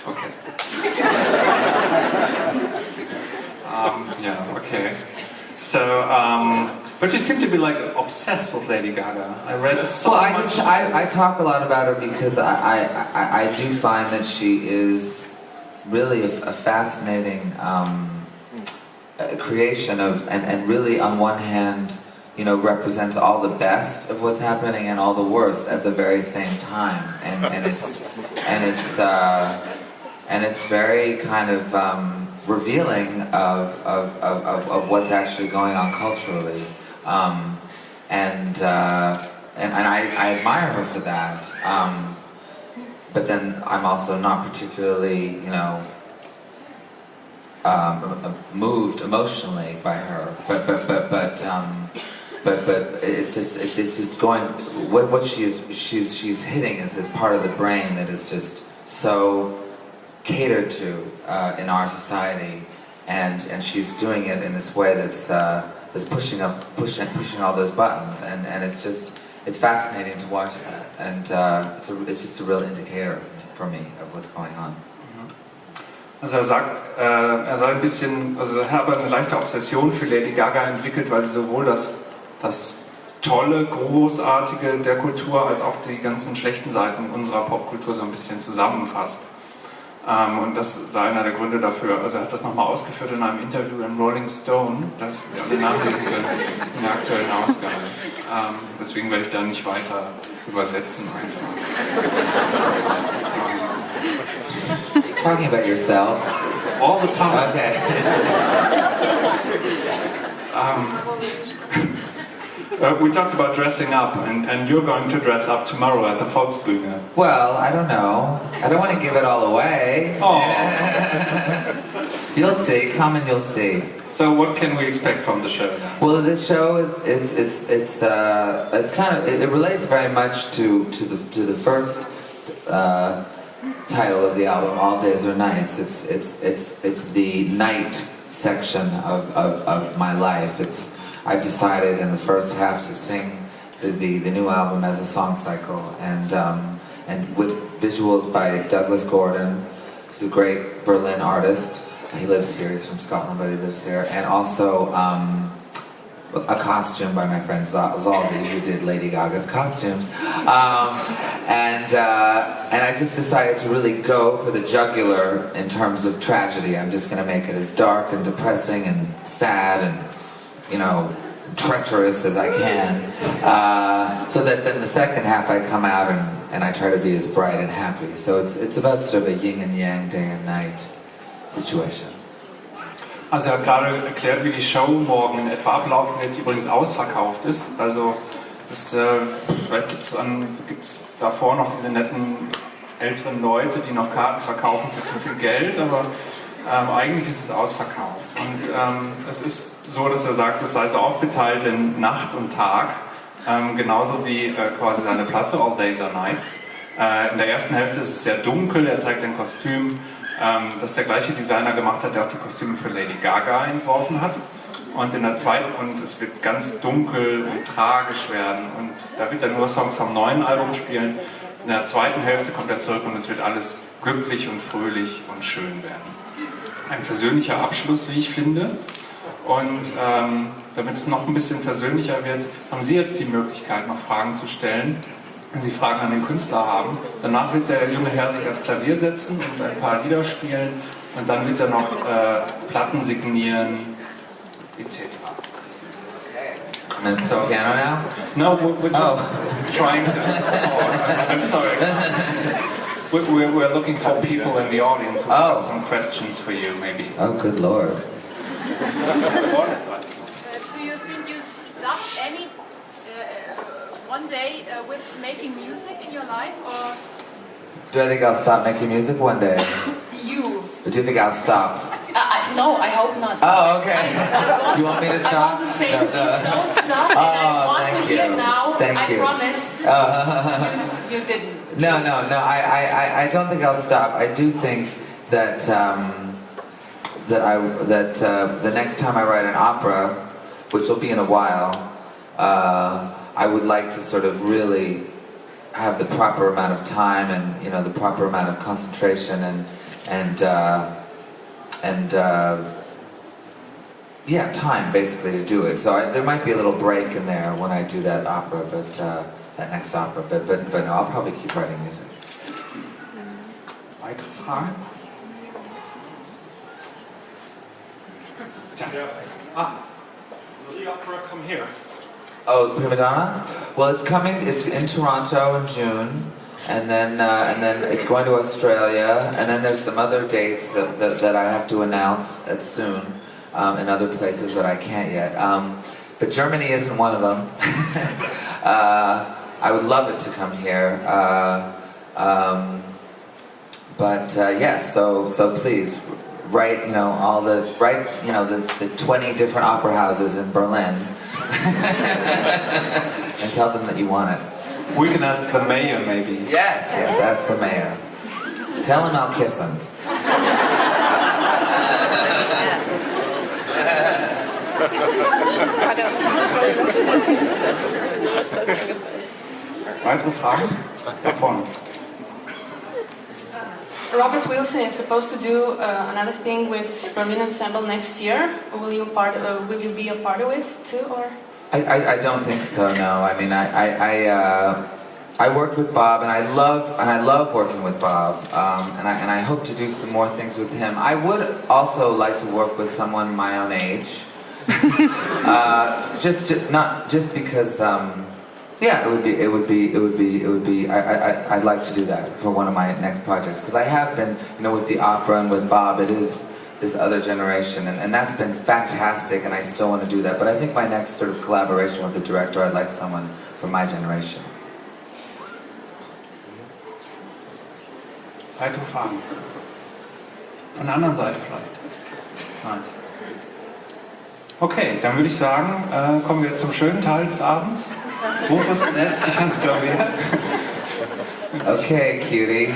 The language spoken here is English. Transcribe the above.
Okay. Yeah, okay. So, but you seem to be like obsessed with Lady Gaga. I read so much. I talk a lot about her because I do find that she is really a fascinating creation of, and really on one hand, you know, represents all the best of what's happening and all the worst at the very same time, and it's very kind of revealing of what's actually going on culturally, and I admire her for that. But then I'm also not particularly, you know, moved emotionally by her. But it's just going. What she's hitting is this part of the brain that is just so catered to in our society, and she's doing it in this way that's pushing all those buttons, and it's fascinating to watch that, and it's just a real indicator for me of what's going on. Also er sagt, er sei ein bisschen, also er habe eine leichte Obsession für Lady Gaga entwickelt, weil sie sowohl das tolle, großartige der Kultur als auch die ganzen schlechten Seiten unserer Popkultur so ein bisschen zusammenfasst. Und das sei einer der Gründe dafür. Also er hat das nochmal ausgeführt in einem Interview im Rolling Stone, das wir alle nachlesen können in der aktuellen Ausgabe. Deswegen werde ich da nicht weiter übersetzen einfach. Talking about yourself all the time. Okay. We talked about dressing up, and you're going to dress up tomorrow at the Volksbühne. Well, I don't know. I don't want to give it all away. Oh. You'll see. Come and you'll see. So, what can we expect from the show? Well, this show it's kind of it relates very much to the first title of the album, All Days or Nights. It's the night section of my life. I've decided in the first half to sing the new album as a song cycle, and with visuals by Douglas Gordon, who's a great Berlin artist. He lives here. He's from Scotland, but he lives here, and also a costume by my friend Zaldi, who did Lady Gaga's costumes, and I just decided to really go for the jugular in terms of tragedy. I'm just going to make it as dark and depressing and sad and, you know, treacherous as I can, so that then the second half I come out and I try to be as bright and happy. So it's about sort of a yin and yang, day and night situation. Also er hat gerade erklärt, wie die Show morgen in etwa ablaufen wird, die übrigens ausverkauft ist. Also vielleicht gibt's davor noch diese netten älteren Leute, die noch Karten verkaufen für zu viel Geld, aber eigentlich ist es ausverkauft. Und es ist so, dass er sagt, es sei so aufgeteilt in Nacht und Tag, genauso wie quasi seine Platte All Days or Nights. In der ersten Hälfte ist es sehr dunkel, er trägt ein Kostüm, das der gleiche Designer gemacht hat, der auch die Kostüme für Lady Gaga entworfen hat. Und in der zweiten, und es wird ganz dunkel und tragisch werden, und da wird er nur Songs vom neuen Album spielen. In der zweiten Hälfte kommt er zurück und es wird alles glücklich und fröhlich und schön werden. Ein versöhnlicher Abschluss, wie ich finde. Und damit es noch ein bisschen versöhnlicher wird, haben Sie jetzt die Möglichkeit, noch Fragen zu stellen, wenn Sie Fragen an den Künstler haben. Danach wird der junge Herr sich ans Klavier setzen und ein paar Lieder spielen und dann wird er noch Platten signieren, etc. So, piano now? No, we're just trying to... Oh, I'm sorry. We're looking for people in the audience who have some questions for you, maybe. Oh, good Lord. Do you think you stop one day with making music in your life, or? Do I think I'll stop making music one day? You. Or do you think I'll stop? No, I hope not. Oh, okay. You want me to stop? I want to say, please don't stop, and I want to hear now. I promise. You didn't. No. I don't think I'll stop. I do think that the next time I write an opera, which will be in a while, I would like to sort of really have the proper amount of time and, you know, the proper amount of concentration and yeah, time basically to do it. So there might be a little break in there when I do that opera, but that next opera. But no, I'll probably keep writing music. Weitere Fragen? Will the opera come here? Oh, Prima Donna? Well, it's coming. It's in Toronto in June, and then it's going to Australia, and then there's some other dates that I have to announce soon in other places, but I can't yet. But Germany isn't one of them. I would love it to come here, but yes. So please. Write, the 20 different opera houses in Berlin and tell them that you want it. We can ask the mayor, maybe. Yes, ask the mayor. Tell him I'll kiss him. Weitere Fragen? Da vorne. Robert Wilson is supposed to do another thing with Berlin Ensemble next year. Will you be a part of it too, or? I don't think so. No, I mean I worked with Bob, and I love working with Bob, and I hope to do some more things with him. I would also like to work with someone my own age, not just because. Yeah, it would be. I'd like to do that for one of my next projects, because I have been, with the opera and with Bob, it is this other generation, and that's been fantastic, and I still want to do that. But I think my next sort of collaboration with the director, I'd like someone from my generation. Weitere Fragen? Von der anderen Seite vielleicht? Nein. Okay, dann würde ich sagen, kommen wir jetzt zum schönen Teil des Abends. Rufus setzt sich ans Klavier. Okay, cutie.